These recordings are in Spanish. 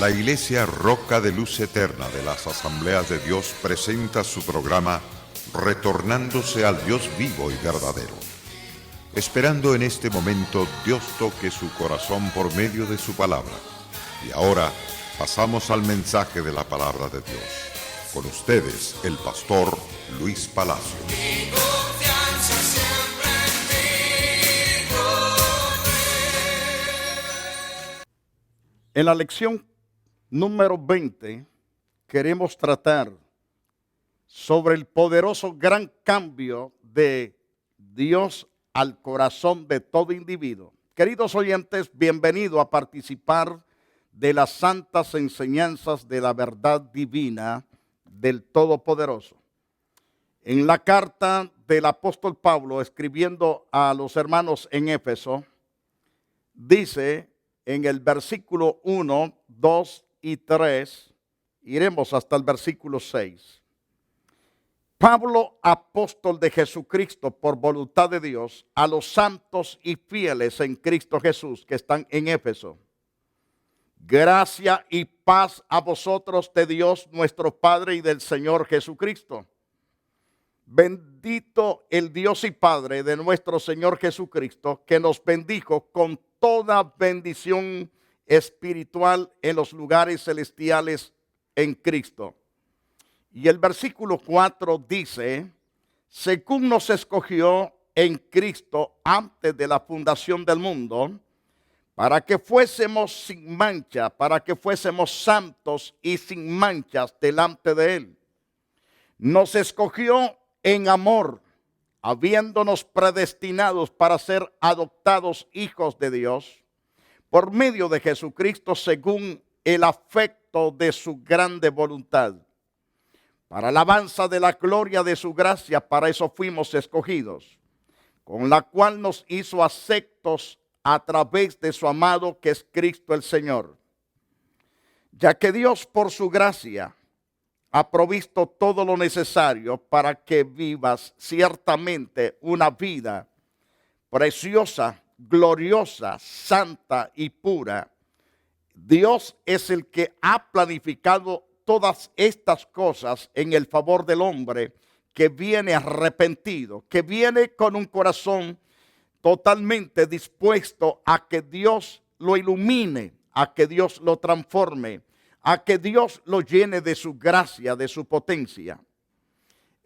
La Iglesia Roca de Luz Eterna de las Asambleas de Dios presenta su programa Retornándose al Dios vivo y verdadero. Esperando en este momento Dios toque su corazón por medio de su palabra. Y ahora pasamos al mensaje de la palabra de Dios. Con ustedes, el pastor Luis Palacio. En la lección número 20 queremos tratar sobre el poderoso gran cambio de Dios al corazón de todo individuo. Queridos oyentes, bienvenidos a participar de las santas enseñanzas de la verdad divina del Todopoderoso. En la carta del apóstol Pablo escribiendo a los hermanos en Éfeso, dice en el versículo 1, 2 y 3, iremos hasta el versículo 6. Pablo, apóstol de Jesucristo por voluntad de Dios, a los santos y fieles en Cristo Jesús que están en Éfeso. Gracia y paz a vosotros de Dios nuestro Padre y del Señor Jesucristo. Bendito el Dios y Padre de nuestro Señor Jesucristo, que nos bendijo con toda bendición espiritual en los lugares celestiales en Cristo. Y el versículo 4 dice, según nos escogió en Cristo antes de la fundación del mundo, para que fuésemos sin mancha, para que fuésemos santos y sin manchas delante de Él. Nos escogió en amor, habiéndonos predestinados para ser adoptados hijos de Dios, por medio de Jesucristo según el afecto de su grande voluntad. Para alabanza de la gloria de su gracia, para eso fuimos escogidos, con la cual nos hizo aceptos a través de su amado que es Cristo el Señor. Ya que Dios por su gracia ha provisto todo lo necesario para que vivas ciertamente una vida preciosa, gloriosa, santa y pura. Dios es el que ha planificado todas estas cosas en el favor del hombre que viene arrepentido, que viene con un corazón totalmente dispuesto a que Dios lo ilumine, a que Dios lo transforme, a que Dios lo llene de su gracia, de su potencia.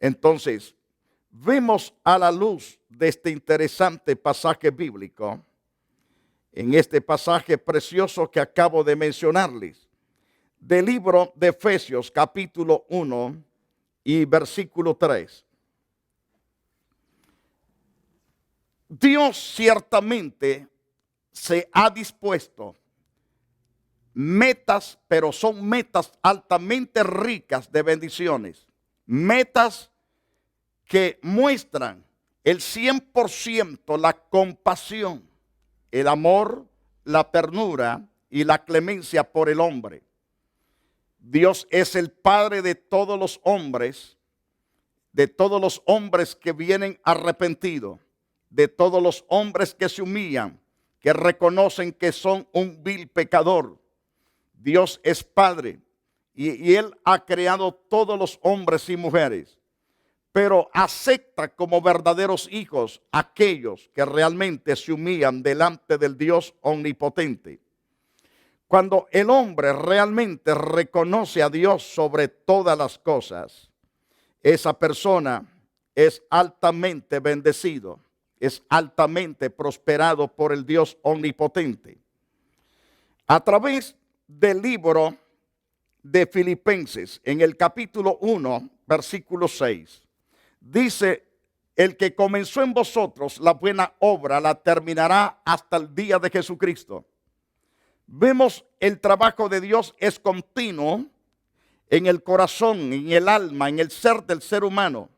Entonces, vemos a la luz de este interesante pasaje bíblico, en este pasaje precioso que acabo de mencionarles, del libro de Efesios capítulo 1 y versículo 3. Dios ciertamente se ha dispuesto metas, pero son metas altamente ricas de bendiciones. Metas que muestran el 100% la compasión, el amor, la ternura y la clemencia por el hombre. Dios es el Padre de todos los hombres que vienen arrepentidos, de todos los hombres que se humillan, que reconocen que son un vil pecador. Dios es Padre y Él ha creado todos los hombres y mujeres, pero acepta como verdaderos hijos aquellos que realmente se humillan delante del Dios omnipotente. Cuando el hombre realmente reconoce a Dios sobre todas las cosas, esa persona es altamente bendecido, es altamente prosperado por el Dios omnipotente. A través del libro de Filipenses, en el capítulo 1, versículo 6, dice, el que comenzó en vosotros la buena obra la terminará hasta el día de Jesucristo. Vemos el trabajo de Dios es continuo en el corazón, en el alma, en el ser del ser humano.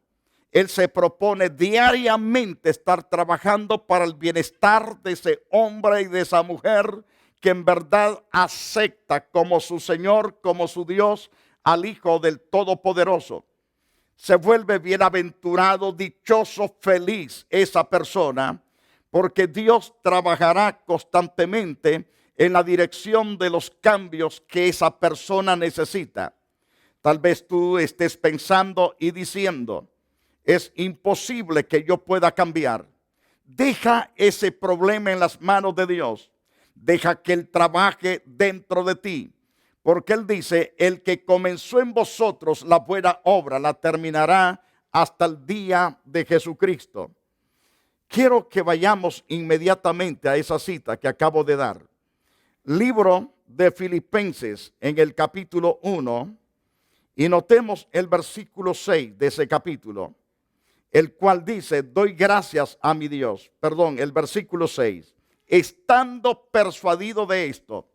Él se propone diariamente estar trabajando para el bienestar de ese hombre y de esa mujer que en verdad acepta como su Señor, como su Dios, al Hijo del Todopoderoso. Se vuelve bienaventurado, dichoso, feliz esa persona, porque Dios trabajará constantemente en la dirección de los cambios que esa persona necesita. Tal vez tú estés pensando y diciendo, es imposible que yo pueda cambiar. Deja ese problema en las manos de Dios. Deja que Él trabaje dentro de ti. Porque Él dice, el que comenzó en vosotros la buena obra la terminará hasta el día de Jesucristo. Quiero que vayamos inmediatamente a esa cita que acabo de dar. Libro de Filipenses en el capítulo 1 y notemos el versículo 6 de ese capítulo, el cual dice, doy gracias a mi Dios. Perdón, el versículo 6. Estando persuadido de esto,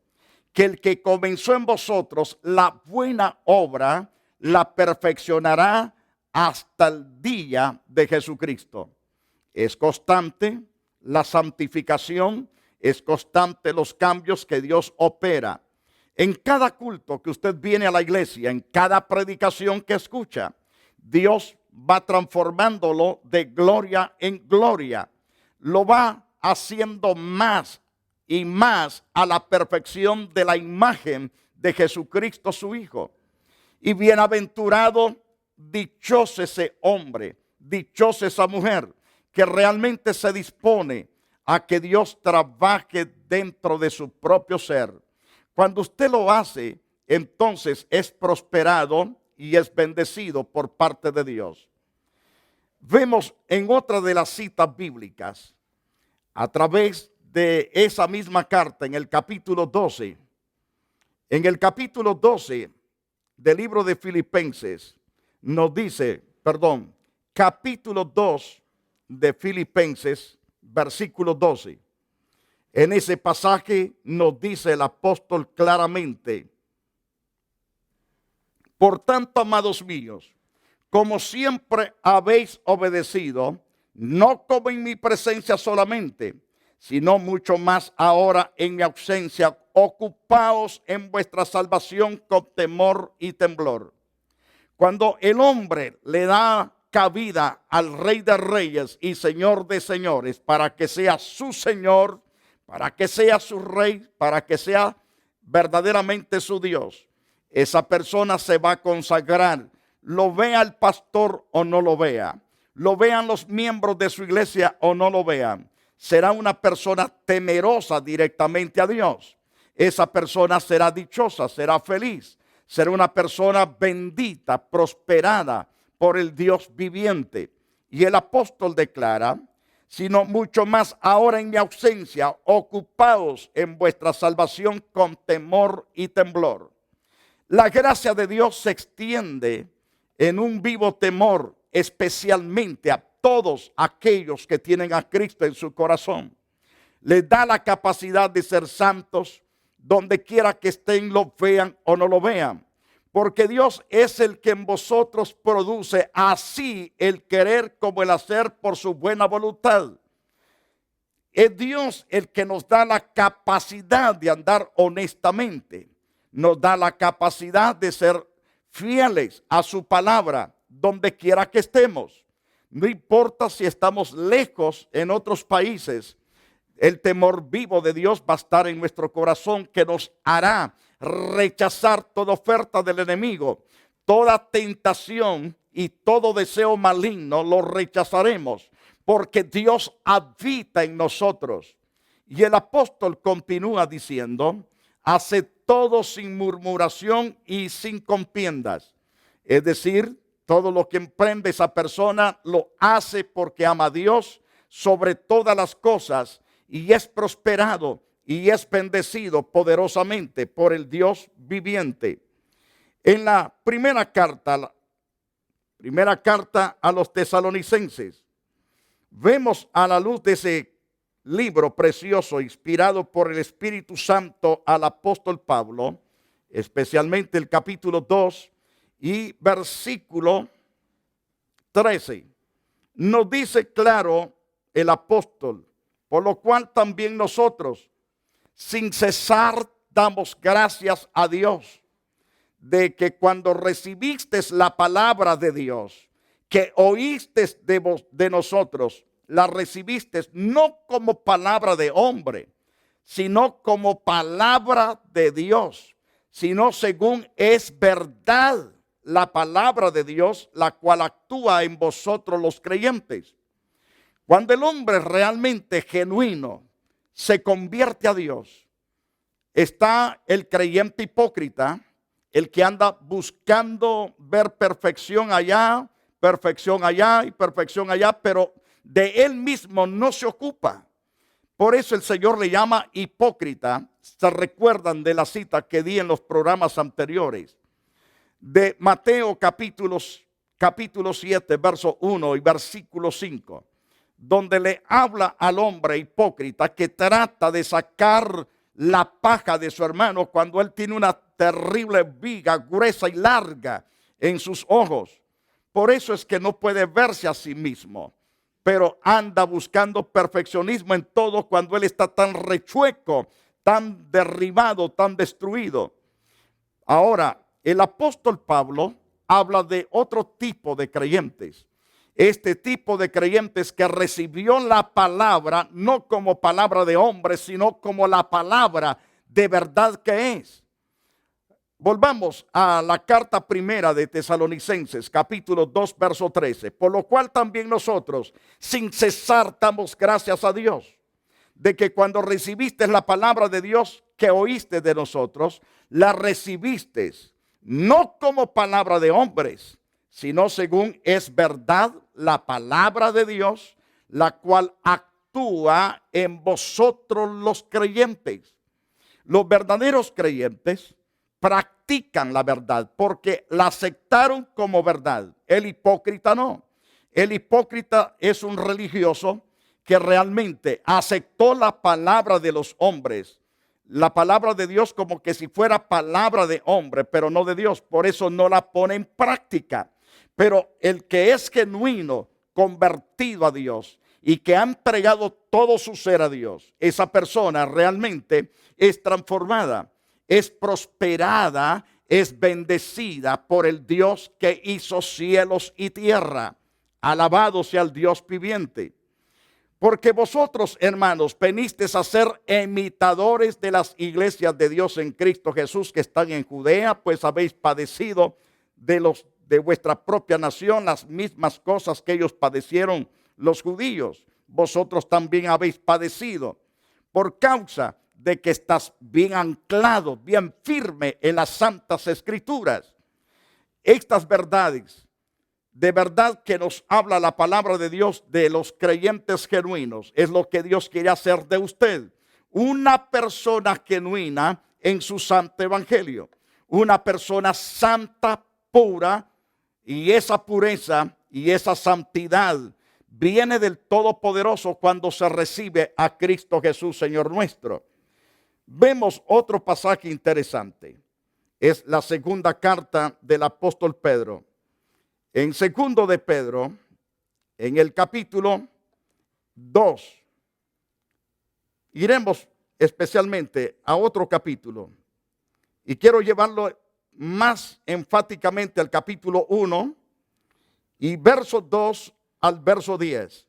que el que comenzó en vosotros la buena obra, la perfeccionará hasta el día de Jesucristo. Es constante la santificación, es constante los cambios que Dios opera. En cada culto que usted viene a la iglesia, en cada predicación que escucha, Dios va transformándolo de gloria en gloria. Lo va haciendo más y más a la perfección de la imagen de Jesucristo su Hijo. Y bienaventurado, dichoso ese hombre, dichosa esa mujer, que realmente se dispone a que Dios trabaje dentro de su propio ser. Cuando usted lo hace, entonces es prosperado y es bendecido por parte de Dios. Vemos en otra de las citas bíblicas, a través de esa misma carta, en el capítulo 12, del libro de Filipenses, nos dice, capítulo 2 de Filipenses, versículo 12. En ese pasaje nos dice el apóstol claramente, por tanto, amados míos, como siempre habéis obedecido, no como en mi presencia solamente, sino mucho más ahora en mi ausencia, ocupaos en vuestra salvación con temor y temblor. Cuando el hombre le da cabida al Rey de Reyes y Señor de Señores para que sea su Señor, para que sea su Rey, para que sea verdaderamente su Dios, esa persona se va a consagrar, lo vea el pastor o no lo vea, lo vean los miembros de su iglesia o no lo vean. Será una persona temerosa directamente a Dios. Esa persona será dichosa, será feliz, será una persona bendita, prosperada por el Dios viviente. Y el apóstol declara, sino mucho más ahora en mi ausencia, ocupaos en vuestra salvación con temor y temblor. La gracia de Dios se extiende en un vivo temor, especialmente a todos aquellos que tienen a Cristo en su corazón. Les da la capacidad de ser santos, donde quiera que estén, lo vean o no lo vean. Porque Dios es el que en vosotros produce así el querer como el hacer por su buena voluntad. Es Dios el que nos da la capacidad de andar honestamente. Nos da la capacidad de ser fieles a su palabra donde quiera que estemos. No importa si estamos lejos en otros países, el temor vivo de Dios va a estar en nuestro corazón, que nos hará rechazar toda oferta del enemigo, toda tentación y todo deseo maligno lo rechazaremos, porque Dios habita en nosotros. Y el apóstol continúa diciendo, hace todo sin murmuración y sin contiendas. Es decir, todo lo que emprende esa persona lo hace porque ama a Dios sobre todas las cosas y es prosperado y es bendecido poderosamente por el Dios viviente. En la primera carta a los tesalonicenses, vemos a la luz de ese libro precioso inspirado por el Espíritu Santo al apóstol Pablo, especialmente el capítulo 2 y versículo 13. Nos dice claro el apóstol, por lo cual también nosotros, sin cesar, damos gracias a Dios, de que cuando recibiste la palabra de Dios, que oíste de nosotros, la recibiste no como palabra de hombre, sino como palabra de Dios, sino según es verdad la palabra de Dios, la cual actúa en vosotros los creyentes. Cuando el hombre realmente genuino se convierte a Dios, está el creyente hipócrita, el que anda buscando ver perfección allá y perfección allá, pero de él mismo no se ocupa. Por eso el Señor le llama hipócrita. Se recuerdan de la cita que di en los programas anteriores de Mateo capítulo 7, verso 1 y versículo 5, donde le habla al hombre hipócrita que trata de sacar la paja de su hermano cuando él tiene una terrible viga gruesa y larga en sus ojos. Por eso es que no puede verse a sí mismo, pero anda buscando perfeccionismo en todo cuando él está tan rechueco, tan derribado, tan destruido. Ahora, el apóstol Pablo habla de otro tipo de creyentes. Este tipo de creyentes que recibió la palabra no como palabra de hombre, sino como la palabra de verdad que es. Volvamos a la carta primera de Tesalonicenses, capítulo 2, verso 13. Por lo cual también nosotros, sin cesar, damos gracias a Dios, de que cuando recibiste la palabra de Dios que oíste de nosotros, la recibiste no como palabra de hombres, sino según es verdad la palabra de Dios, la cual actúa en vosotros los creyentes. Los verdaderos creyentes practican la verdad porque la aceptaron como verdad. El hipócrita no. El hipócrita es un religioso que realmente aceptó la palabra de los hombres, la palabra de Dios como que si fuera palabra de hombre, pero no de Dios. Por eso no la pone en práctica. Pero el que es genuino, convertido a Dios y que ha entregado todo su ser a Dios, esa persona realmente es transformada, es prosperada, es bendecida por el Dios que hizo cielos y tierra. Alabado sea el Dios viviente. Porque vosotros, hermanos, venisteis a ser imitadores de las iglesias de Dios en Cristo Jesús que están en Judea, pues habéis padecido de vuestra propia nación las mismas cosas que ellos padecieron los judíos. Vosotros también habéis padecido por causa de que estás bien anclado, bien firme en las santas escrituras. Estas verdades, de verdad que nos habla la palabra de Dios de los creyentes genuinos, es lo que Dios quiere hacer de usted. Una persona genuina en su santo evangelio. Una persona santa, pura, y esa pureza y esa santidad viene del Todopoderoso cuando se recibe a Cristo Jesús, Señor nuestro. Vemos otro pasaje interesante. Es la segunda carta del apóstol Pedro. En segundo de Pedro, en el capítulo 2, iremos especialmente a otro capítulo. Y quiero llevarlo más enfáticamente al capítulo 1 y verso 2 al verso 10.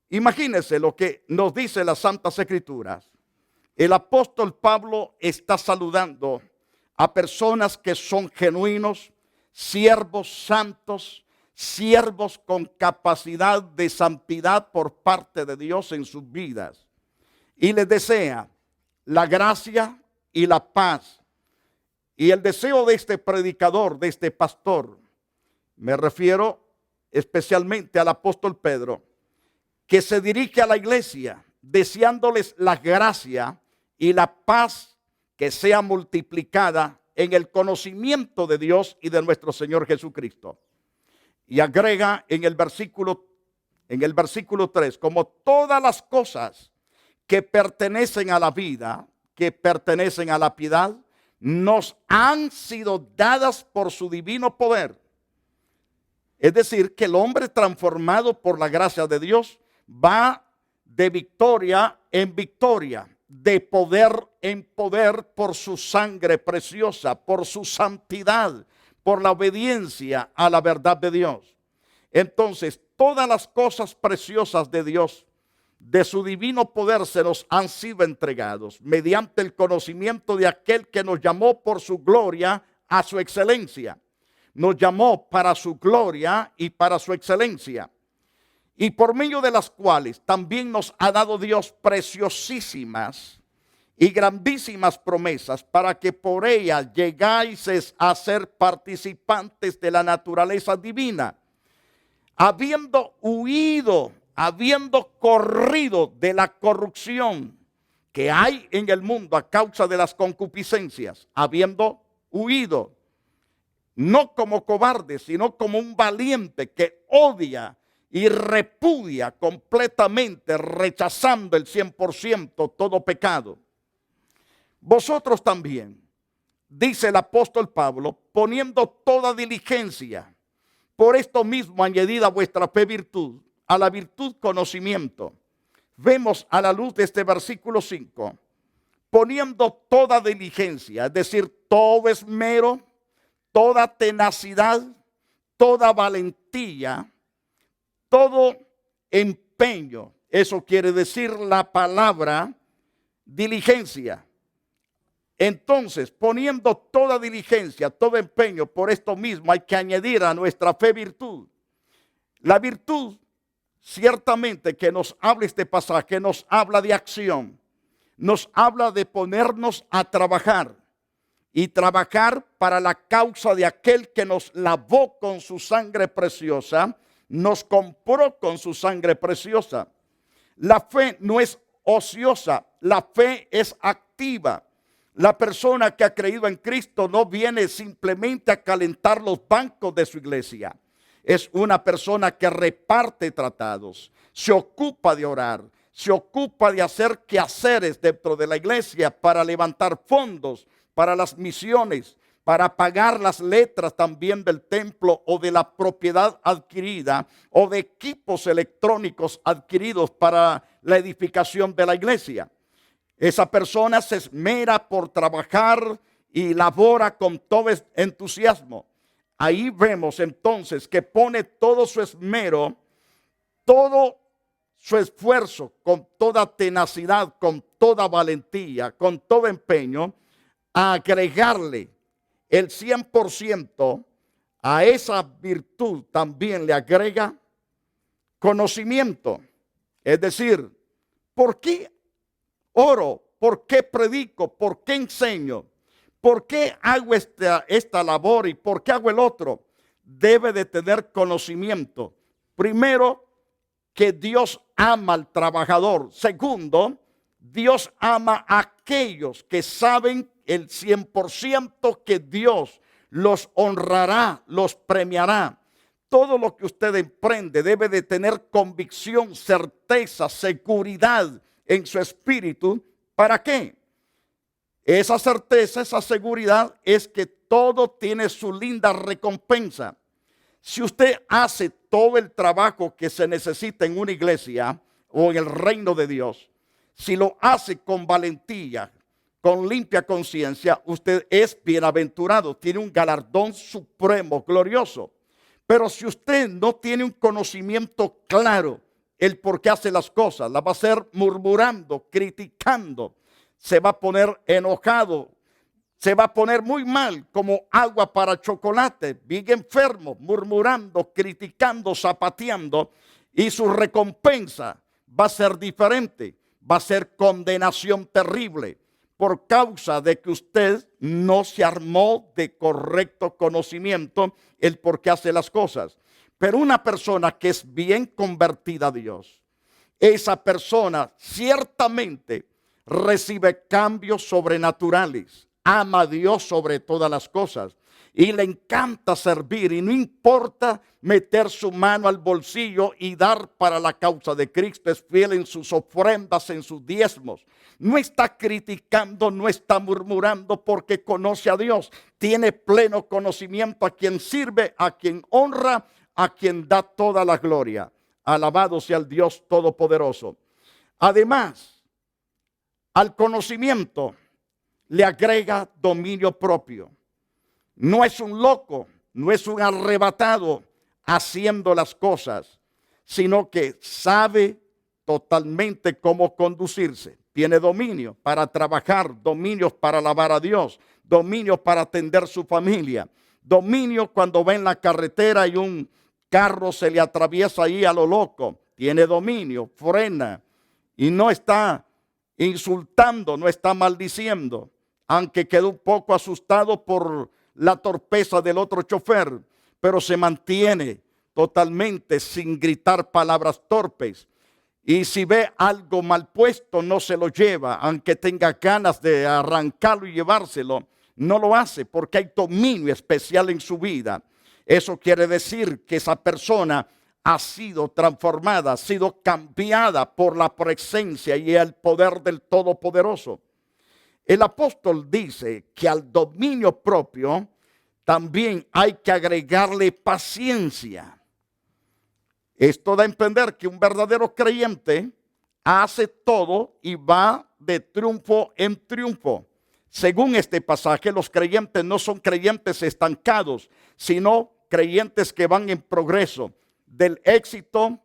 Imagínense lo que nos dice las Santas Escrituras. El apóstol Pablo está saludando a personas que son genuinos, siervos santos, siervos con capacidad de santidad por parte de Dios en sus vidas. Y les desea la gracia y la paz. Y el deseo de este predicador, de este pastor, me refiero especialmente al apóstol Pedro, que se dirige a la iglesia deseándoles la gracia y la paz que sea multiplicada en el conocimiento de Dios y de nuestro Señor Jesucristo. Y agrega en el versículo 3, como todas las cosas que pertenecen a la vida, que pertenecen a la piedad, nos han sido dadas por su divino poder. Es decir, que el hombre transformado por la gracia de Dios va de victoria en victoria, de poder en poder por su sangre preciosa, por su santidad, por la obediencia a la verdad de Dios. Entonces, todas las cosas preciosas de Dios de su divino poder se nos han sido entregados mediante el conocimiento de aquel que nos llamó por su gloria a su excelencia. Nos llamó para su gloria y para su excelencia, y por medio de las cuales también nos ha dado Dios preciosísimas y grandísimas promesas, para que por ellas llegáis a ser participantes de la naturaleza divina, habiendo huido, habiendo corrido de la corrupción que hay en el mundo a causa de las concupiscencias, habiendo huido, no como cobarde, sino como un valiente que odia y repudia completamente, rechazando el 100% todo pecado. Vosotros también, dice el apóstol Pablo, poniendo toda diligencia, por esto mismo añadid a vuestra fe virtud, a la virtud conocimiento. Vemos a la luz de este versículo 5, poniendo toda diligencia, es decir, todo esmero, toda tenacidad, toda valentía, todo empeño. Eso quiere decir la palabra diligencia. Entonces, poniendo toda diligencia, todo empeño, por esto mismo hay que añadir a nuestra fe virtud. La virtud, ciertamente que nos habla este pasaje, nos habla de acción, nos habla de ponernos a trabajar y trabajar para la causa de aquel que nos lavó con su sangre preciosa, nos compró con su sangre preciosa. La fe no es ociosa, la fe es activa. La persona que ha creído en Cristo no viene simplemente a calentar los bancos de su iglesia. Es una persona que reparte tratados, se ocupa de orar, se ocupa de hacer quehaceres dentro de la iglesia para levantar fondos para las misiones, para pagar las letras también del templo o de la propiedad adquirida o de equipos electrónicos adquiridos para la edificación de la iglesia. Esa persona se esmera por trabajar y labora con todo entusiasmo. Ahí vemos entonces que pone todo su esmero, todo su esfuerzo, con toda tenacidad, con toda valentía, con todo empeño, a agregarle el 100% a esa virtud. También le agrega conocimiento. Es decir, ¿por qué oro? ¿Por qué predico? ¿Por qué enseño? ¿Por qué hago esta labor y por qué hago el otro? Debe de tener conocimiento. Primero, que Dios ama al trabajador. Segundo, Dios ama a aquellos que saben el 100% que Dios los honrará, los premiará. Todo lo que usted emprende debe de tener convicción, certeza, seguridad en su espíritu. ¿Para qué? Esa certeza, esa seguridad es que todo tiene su linda recompensa. Si usted hace todo el trabajo que se necesita en una iglesia o en el reino de Dios, si lo hace con valentía, con limpia conciencia, usted es bienaventurado, tiene un galardón supremo, glorioso. Pero si usted no tiene un conocimiento claro, el por qué hace las cosas, la va a hacer murmurando, criticando, se va a poner enojado, se va a poner muy mal, como agua para chocolate, bien enfermo, murmurando, criticando, zapateando, y su recompensa va a ser diferente, va a ser condenación terrible, por causa de que usted no se armó de correcto conocimiento el por qué hace las cosas. Pero una persona que es bien convertida a Dios, esa persona ciertamente recibe cambios sobrenaturales, ama a Dios sobre todas las cosas y le encanta servir, y no importa meter su mano al bolsillo y dar para la causa de Cristo. Es fiel en sus ofrendas, en sus diezmos. No está criticando, no está murmurando, porque conoce a Dios. Tiene pleno conocimiento a quien sirve, a quien honra, a quien da toda la gloria. Alabado sea el Dios Todopoderoso. Además, al conocimiento le agrega dominio propio. No es un loco, no es un arrebatado haciendo las cosas, sino que sabe totalmente cómo conducirse. Tiene dominio para trabajar, dominios para alabar a Dios, dominio para atender su familia, dominio cuando va en la carretera y un carro se le atraviesa ahí a lo loco. Tiene dominio, frena y no está insultando, no está maldiciendo, aunque quedó un poco asustado por la torpeza del otro chofer, pero se mantiene totalmente sin gritar palabras torpes. Y si ve algo mal puesto, no se lo lleva, aunque tenga ganas de arrancarlo y llevárselo, no lo hace porque hay dominio especial en su vida. Eso quiere decir que esa persona ha sido transformada, ha sido cambiada por la presencia y el poder del Todopoderoso. El apóstol dice que al dominio propio también hay que agregarle paciencia. Esto da a entender que un verdadero creyente hace todo y va de triunfo en triunfo. Según este pasaje, los creyentes no son creyentes estancados, sino creyentes que van en progreso, del éxito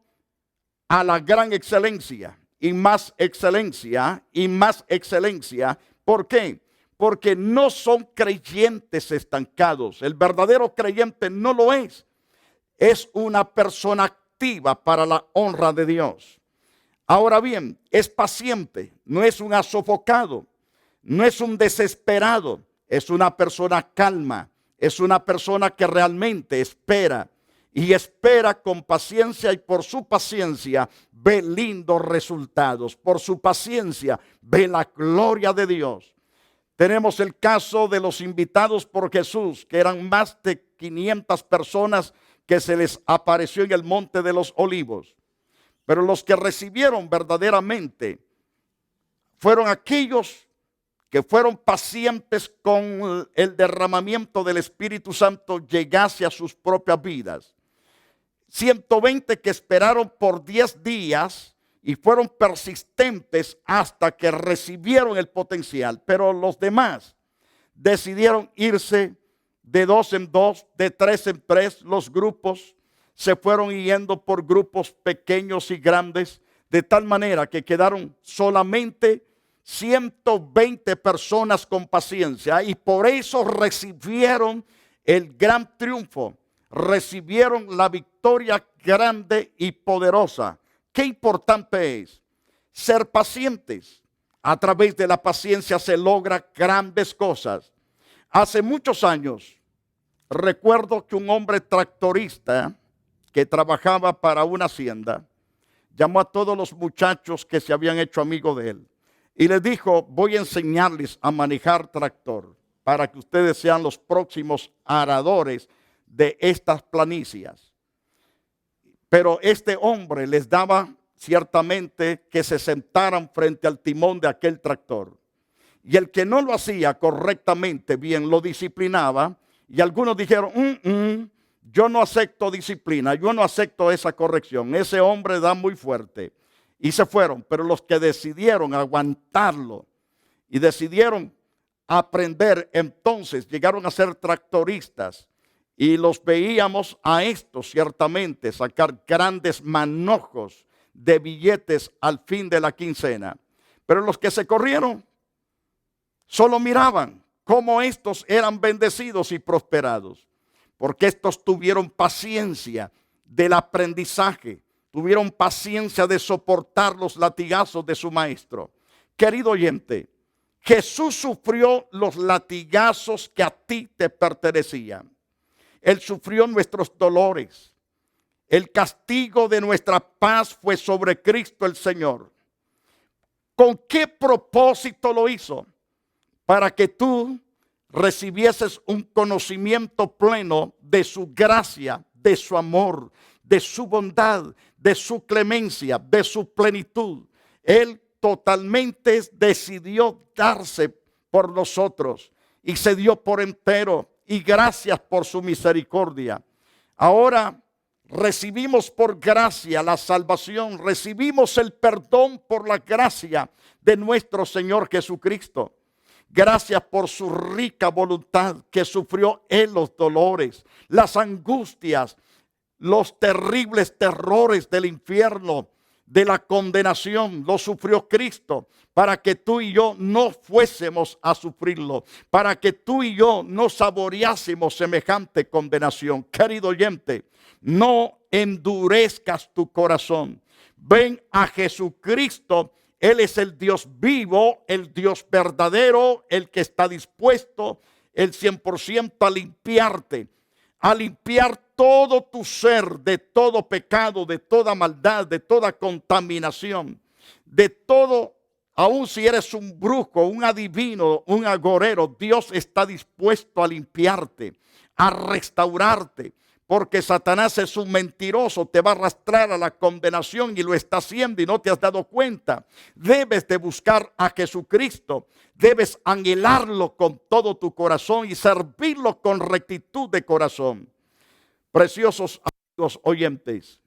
a la gran excelencia y más excelencia y más excelencia. ¿Por qué? Porque no son creyentes estancados. El verdadero creyente no lo es. Es una persona activa para la honra de Dios. Ahora bien, es paciente, no es un sofocado, no es un desesperado, es una persona calma, es una persona que realmente espera y espera con paciencia y por su paciencia ve lindos resultados, por su paciencia ve la gloria de Dios. Tenemos el caso de los invitados por Jesús, que eran más de 500 personas que se les apareció en el Monte de los Olivos. Pero los que recibieron verdaderamente fueron aquellos que fueron pacientes con el derramamiento del Espíritu Santo llegase a sus propias vidas. 120 que esperaron por 10 días y fueron persistentes hasta que recibieron el potencial. Pero los demás decidieron irse de 2 en 2, de 3 en 3. Los grupos se fueron yendo por grupos pequeños y grandes, de tal manera que quedaron solamente 120 personas con paciencia y por eso recibieron el gran triunfo, recibieron la victoria grande y poderosa. Qué importante es ser pacientes. A través de la paciencia se logra grandes cosas. Hace muchos años recuerdo que un hombre tractorista que trabajaba para una hacienda llamó a todos los muchachos que se habían hecho amigos de él y les dijo: voy a enseñarles a manejar tractor para que ustedes sean los próximos aradores de estas planicias. Pero este hombre les daba ciertamente que se sentaran frente al timón de aquel tractor. Y el que no lo hacía correctamente bien lo disciplinaba. Y algunos dijeron: yo no acepto disciplina, yo no acepto esa corrección. Ese hombre da muy fuerte. Y se fueron. Pero los que decidieron aguantarlo y decidieron aprender, entonces llegaron a ser tractoristas. Y los veíamos a estos ciertamente sacar grandes manojos de billetes al fin de la quincena. Pero los que se corrieron solo miraban cómo estos eran bendecidos y prosperados. Porque estos tuvieron paciencia del aprendizaje, tuvieron paciencia de soportar los latigazos de su maestro. Querido oyente, Jesús sufrió los latigazos que a ti te pertenecían. Él sufrió nuestros dolores. El castigo de nuestra paz fue sobre Cristo el Señor. ¿Con qué propósito lo hizo? Para que tú recibieses un conocimiento pleno de su gracia, de su amor, de su bondad, de su clemencia, de su plenitud. Él totalmente decidió darse por nosotros y se dio por entero. Y gracias por su misericordia. Ahora recibimos por gracia la salvación, recibimos el perdón por la gracia de nuestro Señor Jesucristo. Gracias por su rica voluntad que sufrió Él los dolores, las angustias, los terribles terrores del infierno, de la condenación lo sufrió Cristo para que tú y yo no fuésemos a sufrirlo, para que tú y yo no saboreásemos semejante condenación. Querido oyente, no endurezcas tu corazón. Ven a Jesucristo. Él es el Dios vivo, el Dios verdadero, el que está dispuesto el 100% a limpiar todo tu ser de todo pecado, de toda maldad, de toda contaminación, de todo. Aun si eres un brujo, un adivino, un agorero, Dios está dispuesto a limpiarte, a restaurarte. Porque Satanás es un mentiroso, te va a arrastrar a la condenación y lo está haciendo y no te has dado cuenta. Debes de buscar a Jesucristo, debes anhelarlo con todo tu corazón y servirlo con rectitud de corazón. Preciosos amigos oyentes,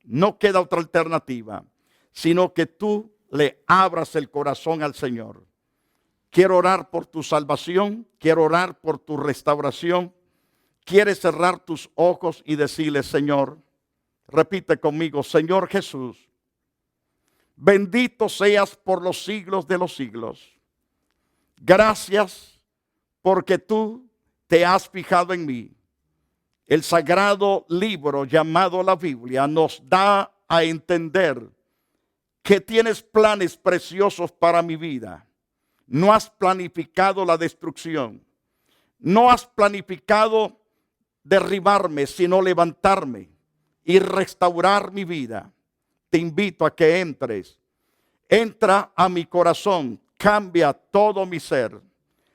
no queda otra alternativa, sino que tú le abras el corazón al Señor. Quiero orar por tu salvación, quiero orar por tu restauración. ¿Quieres cerrar tus ojos y decirle, Señor, repite conmigo, Señor Jesús, bendito seas por los siglos de los siglos. Gracias porque tú te has fijado en mí. El sagrado libro llamado la Biblia nos da a entender que tienes planes preciosos para mi vida. No has planificado la destrucción. No has planificado derribarme, sino levantarme y restaurar mi vida. Te invito a que entres. Entra a mi corazón, cambia todo mi ser.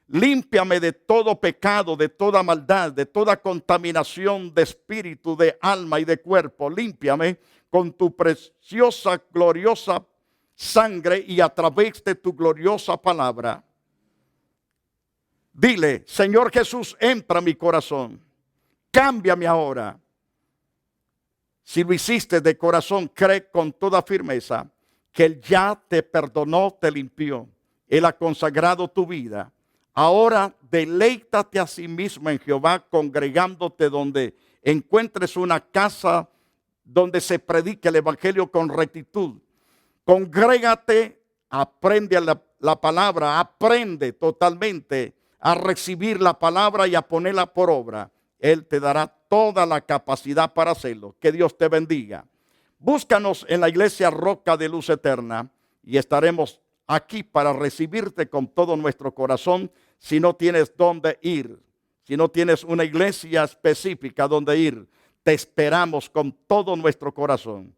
Límpiame de todo pecado, de toda maldad, de toda contaminación de espíritu, de alma y de cuerpo. Límpiame con tu preciosa, gloriosa sangre y a través de tu gloriosa palabra. Dile, Señor Jesús, entra a mi corazón. Cámbiame ahora. Si lo hiciste de corazón, cree con toda firmeza que Él ya te perdonó, te limpió. Él ha consagrado tu vida. Ahora deleítate a sí mismo en Jehová, congregándote donde encuentres una casa donde se predique el evangelio con rectitud. Congrégate, aprende la palabra, aprende totalmente a recibir la palabra y a ponerla por obra. Él te dará toda la capacidad para hacerlo. Que Dios te bendiga. Búscanos en la iglesia Roca de Luz Eterna y estaremos aquí para recibirte con todo nuestro corazón. Si no tienes dónde ir, si no tienes una iglesia específica donde ir, te esperamos con todo nuestro corazón.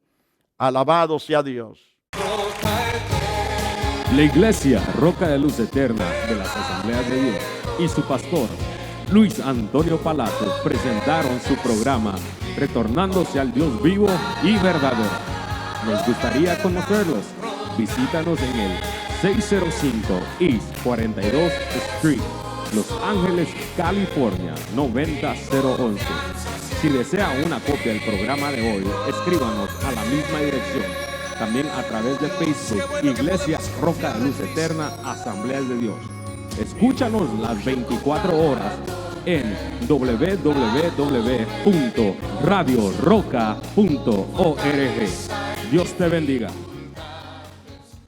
Alabado sea Dios. La iglesia Roca de Luz Eterna de las Asambleas de Dios y su pastor Luis Antonio Palacio presentaron su programa Retornándose al Dios vivo y verdadero. Nos gustaría conocerlos. Visítanos en el 605 East 42 Street, Los Ángeles, California 90011. Si desea una copia del programa de hoy, escríbanos a la misma dirección. También a través de Facebook, Iglesia Roca de Luz Eterna, Asambleas de Dios. Escúchanos las 24 horas en www.radioroca.org. Dios te bendiga.